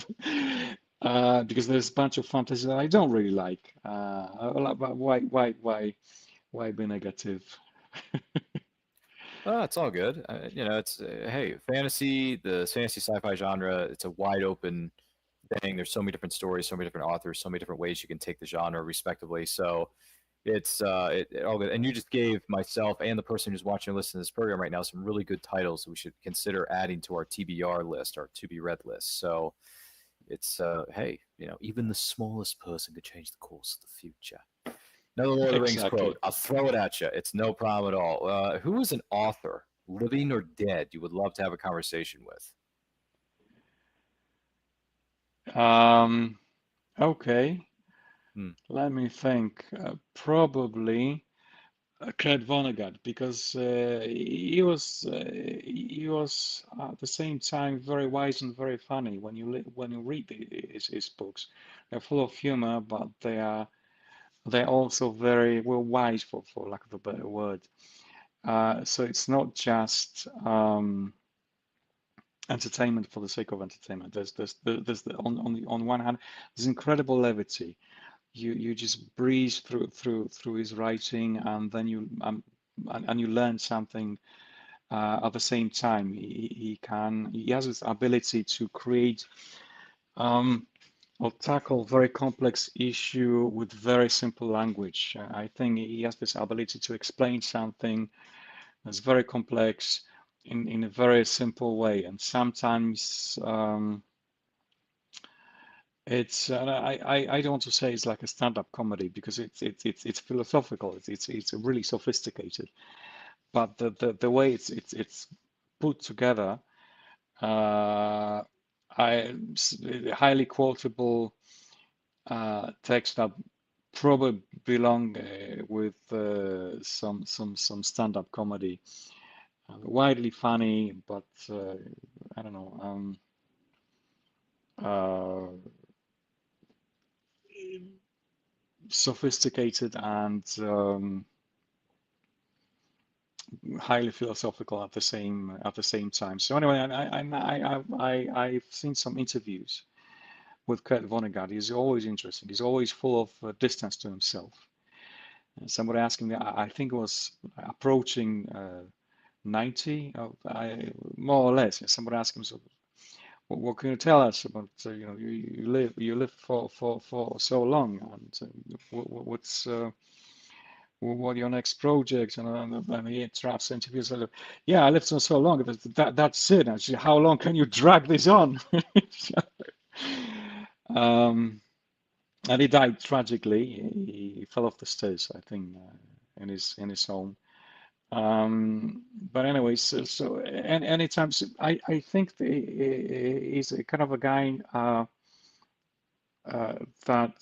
because there's a bunch of fantasy that I don't really like. But why be negative? It's all good. It's hey, fantasy, the fantasy sci-fi genre. It's a wide open thing. There's so many different stories, so many different authors, so many different ways you can take the genre, respectively. So it's it all good. And you just gave myself and the person who's watching or listening to this program right now some really good titles that we should consider adding to our TBR list, our to be read list. So it's hey, even the smallest person could change the course of the future. Another Lord of the Rings quote. I'll throw it at you. It's no problem at all. Who is an author, living or dead, you would love to have a conversation with? Okay. Let me think. Probably Kurt Vonnegut, because he was at the same time very wise and very funny. When you read his books, they're full of humor, but they're also very wise, for lack of a better word. So it's not just entertainment for the sake of entertainment. On one hand, there's incredible levity. You just breeze through his writing, and then you learn something at the same time. He has this ability to create or tackle very complex issue with very simple language. I think he has this ability to explain something that's very complex in a very simple way, and sometimes I don't want to say it's like a stand-up comedy because it's philosophical. It's really sophisticated, but the way it's put together, highly quotable text that probably belong with some stand-up comedy. Widely funny, but I don't know. Sophisticated and highly philosophical at the same time. So anyway, I've seen some interviews with Kurt Vonnegut. He's always interesting. He's always full of distance to himself. And somebody asked me, I think it was approaching 90, more or less. Somebody asked him, so what can you tell us about you live for so long, and what's what are your next projects? And he interrupts interviews. Yeah, I lived so long. That's it. Actually, how long can you drag this on? And he died tragically. He fell off the stairs, I think, in his home. But anyway, and anytime I think he's a kind of a guy that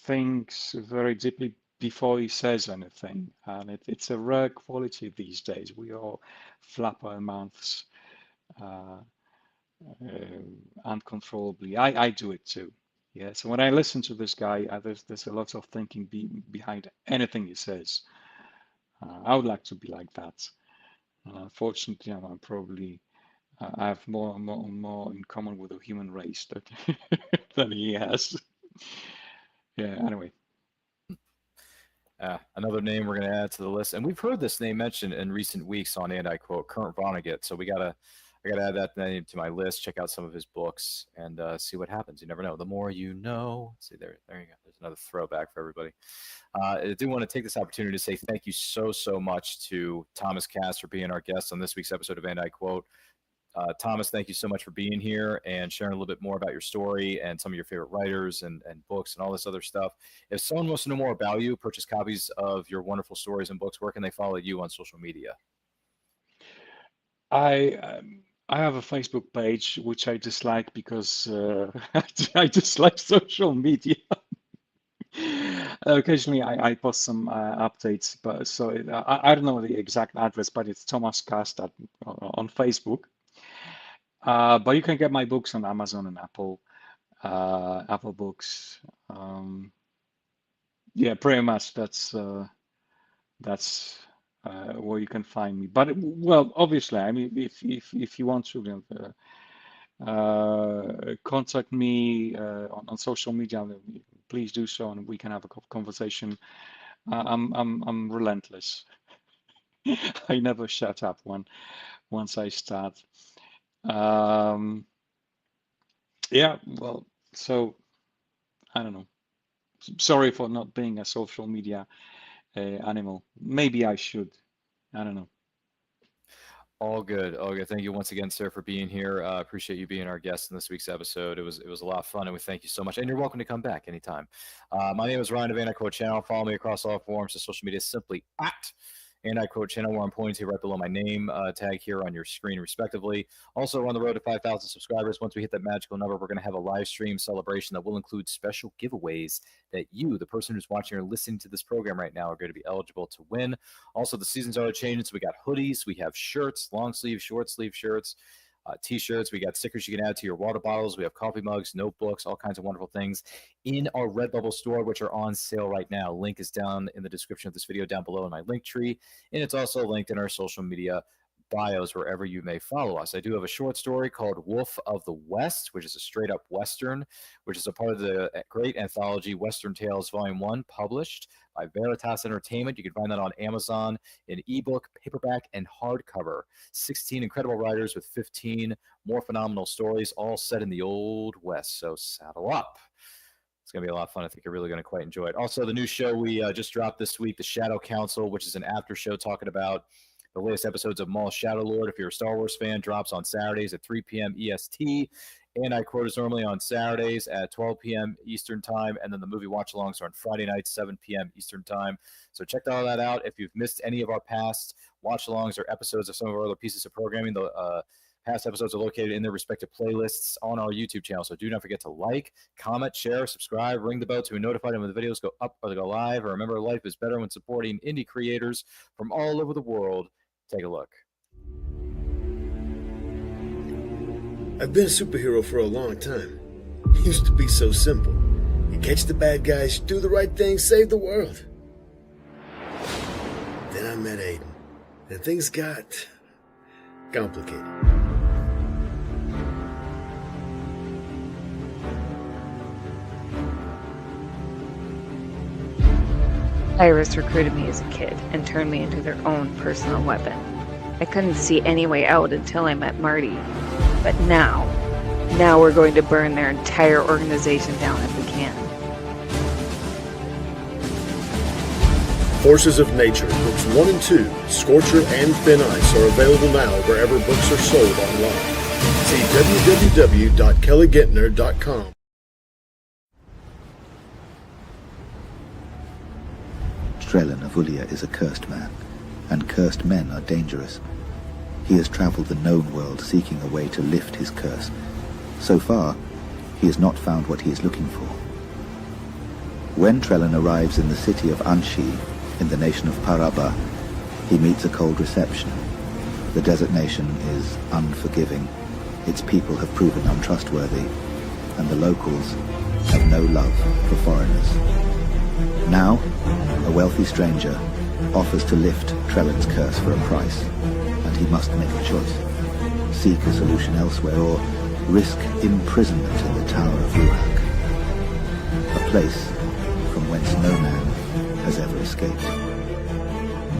thinks very deeply before he says anything, and it's a rare quality these days. We all flap our mouths uncontrollably. I do it too. Yeah. So when I listen to this guy, there's a lot of thinking behind anything he says. I would like to be like that. Unfortunately, I'm probably I have more in common with the human race than he has. Yeah. Anyway. Another name we're going to add to the list, and we've heard this name mentioned in recent weeks on And I Quote, Kurt Vonnegut. So I gotta add that name to my list. Check out some of his books and see what happens. You never know. The more you know. See there you go. There's another throwback for everybody. I do want to take this opportunity to say thank you so much to Thomas Kast for being our guest on this week's episode of And I Quote. Thomas, thank you so much for being here and sharing a little bit more about your story and some of your favorite writers and books and all this other stuff. If someone wants to know more about you, purchase copies of your wonderful stories and books, where can they follow you on social media? I have a Facebook page, which I dislike because I dislike social media. Occasionally, I post some updates, but so I don't know the exact address, but it's Thomas Kast on Facebook. But you can get my books on Amazon and Apple Books. Yeah, pretty much that's where you can find me. But well, obviously, I mean, if you want to contact me on social media, please do so, and we can have a conversation. I'm relentless. I never shut up once I start. Yeah, well, so I don't know. Sorry for not being a social media animal. Maybe I should. I don't know. All good. Thank you once again, sir, for being here. Appreciate you being our guest in this week's episode. It was a lot of fun, and we thank you so much. And you're welcome to come back anytime. My name is Ryan of And I Quote Channel. Follow me across all forms of social media simply at And I Quote Channel, where I'm pointing to right below my name tag here on your screen, respectively. Also, we're on the road to 5,000 subscribers. Once we hit that magical number, we're going to have a live stream celebration that will include special giveaways that you, the person who's watching or listening to this program right now, are going to be eligible to win. Also, the seasons are changing, so we got hoodies, we have shirts, long sleeve, short sleeve shirts. T-shirts. We got stickers you can add to your water bottles. We have coffee mugs, notebooks, all kinds of wonderful things in our Redbubble store, which are on sale right now. Link is down in the description of this video down below in my link tree, and it's also linked in our social media bios wherever you may follow us. I do have a short story called Wolf of the West, which is a straight up Western, which is a part of the great anthology Western Tales Volume 1, published by Veritas Entertainment. You can find that on Amazon in ebook, paperback, and hardcover. 16 incredible writers with 15 more phenomenal stories, all set in the Old West. So saddle up. It's going to be a lot of fun. I think you're really going to quite enjoy it. Also, the new show we just dropped this week, The Shadow Council, which is an after show talking about the latest episodes of Maul Shadow Lord. If you're a Star Wars fan, drops on Saturdays at 3 p.m. EST. And I quote is normally on Saturdays at 12 p.m. Eastern Time. And then the movie watch-alongs are on Friday nights, 7 p.m. Eastern Time. So check all that out. If you've missed any of our past watch-alongs or episodes of some of our other pieces of programming, the past episodes are located in their respective playlists on our YouTube channel. So do not forget to like, comment, share, subscribe, ring the bell to be notified when the videos go up or they go live. Or remember, life is better when supporting indie creators from all over the world. Take a look. I've been a superhero for a long time. It used to be so simple. You catch the bad guys, do the right thing, save the world. Then I met Aiden, and things got complicated. Iris recruited me as a kid and turned me into their own personal weapon. I couldn't see any way out until I met Marty. But now we're going to burn their entire organization down if we can. Forces of Nature, books 1 and 2, Scorcher and Thin Ice are available now wherever books are sold online. See www.kellygentner.com. Strelin of Ulia is a cursed man, and cursed men are dangerous. He has traveled the known world seeking a way to lift his curse. So far, he has not found what he is looking for. When Trellin arrives in the city of Anshi, in the nation of Paraba, he meets a cold reception. The desert nation is unforgiving, its people have proven untrustworthy, and the locals have no love for foreigners. Now, a wealthy stranger offers to lift Trellin's curse for a price, and he must make a choice. Seek a solution elsewhere, or risk imprisonment in the Tower of Ruach, a place from whence no man has ever escaped.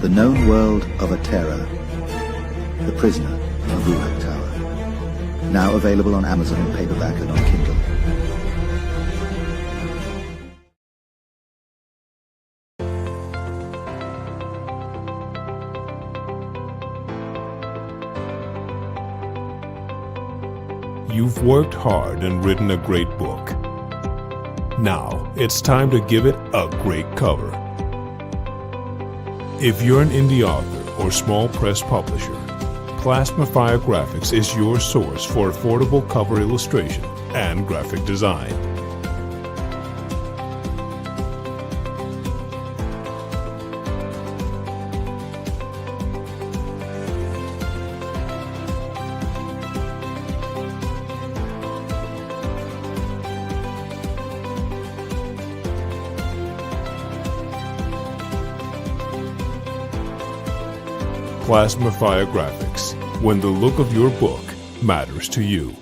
The known world of a terror, The Prisoner of Ruach Tower. Now available on Amazon in paperback and on Kindle. You've worked hard and written a great book. Now, it's time to give it a great cover. If you're an indie author or small press publisher, Plasmafire Graphics is your source for affordable cover illustration and graphic design. Plasmafire Graphics, when the look of your book matters to you.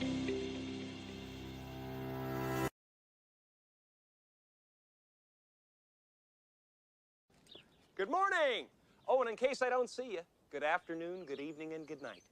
Good morning! Oh, and in case I don't see you, good afternoon, good evening, and good night.